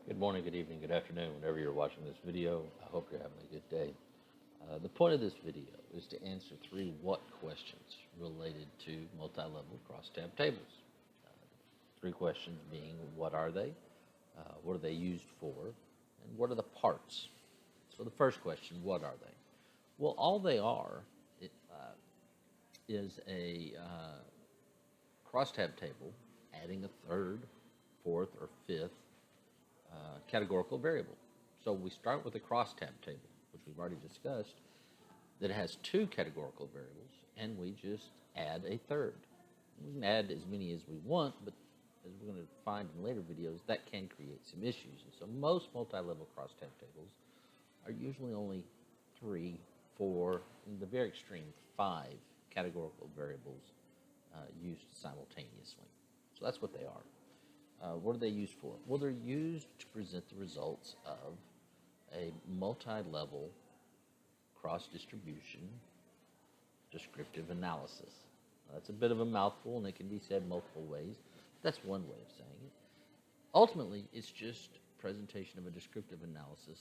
Good morning, good evening, good afternoon, whenever you're watching this video. I hope you're having a good day. The point of this video is to answer three what questions related to multi-level crosstab tables. Three questions being, what are they? What are they used for? And what are the parts? So the first question, what are they? Well, all they are is a crosstab table adding a third, fourth, or fifth categorical variable. So we start with a crosstab table, which we've already discussed, that has two categorical variables, and we just add a third. We can add as many as we want, but as we're going to find in later videos, that can create some issues. And so most multi-level crosstab tables are usually only 3, 4, in the very extreme, 5 categorical variables used simultaneously. So that's what they are. What are they used for? Well, they're used to present the results of a multi-level cross-distribution descriptive analysis. Now, that's a bit of a mouthful, and it can be said multiple ways. That's one way of saying it. Ultimately, it's just presentation of a descriptive analysis,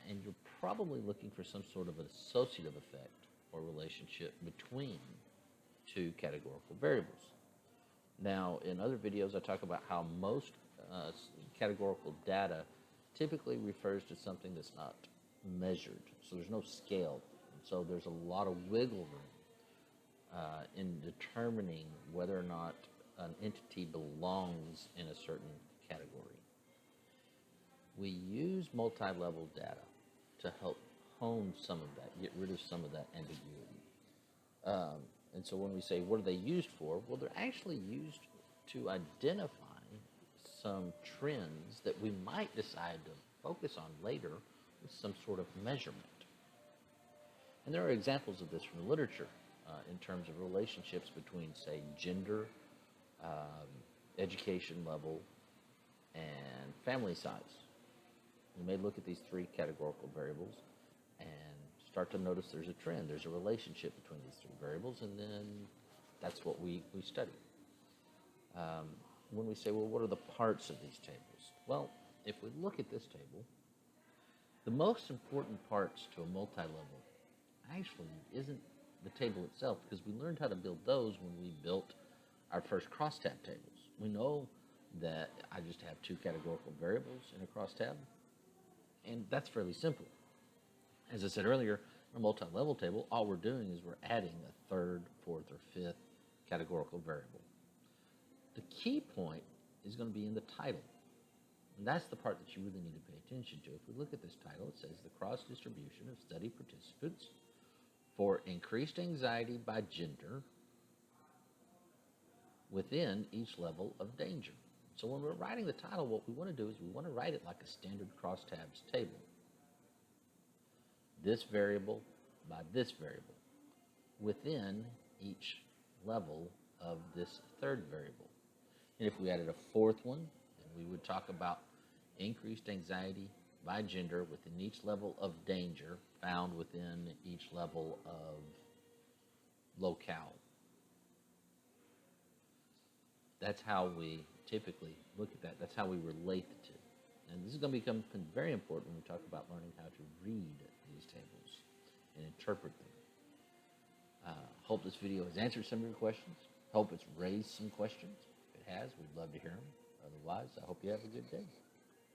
and you're probably looking for some sort of an associative effect or relationship between two categorical variables. Now, in other videos, I talk about how most categorical data typically refers to something that's not measured. So there's no scale. And so there's a lot of wiggle room in determining whether or not an entity belongs in a certain category. We use multi-level data to help hone some of that, get rid of some of that ambiguity. And so when we say, what are they used for? Well, they're actually used to identify some trends that we might decide to focus on later with some sort of measurement. And there are examples of this from the literature in terms of relationships between, say, gender, education level, and family size. We may look at these three categorical variables and start to notice there's a trend, there's a relationship between these three variables, and then that's what we study. When we say, well, what are the parts of these tables? Well, if we look at this table, the most important parts to a multi-level actually isn't the table itself, because we learned how to build those when we built our first crosstab tables. We know that I just have two categorical variables in a crosstab, and that's fairly simple. As I said earlier, in a multi-level table, all we're doing is we're adding a third, fourth, or fifth categorical variable. The key point is going to be in the title. And that's the part that you really need to pay attention to. If we look at this title, it says the cross-distribution of study participants for increased anxiety by gender within each level of danger. So when we're writing the title, what we want to do is we want to write it like a standard crosstabs table. This variable by this variable within each level of this third variable. And if we added a fourth one, then we would talk about increased anxiety by gender within each level of danger found within each level of locale. That's how we typically look at that. That's how we relate the two. And this is going to become very important when we talk about learning how to read these tables and interpret them. Hope this video has answered some of your questions. Hope it's raised some questions. If it has, we'd love to hear them. Otherwise, I hope you have a good day.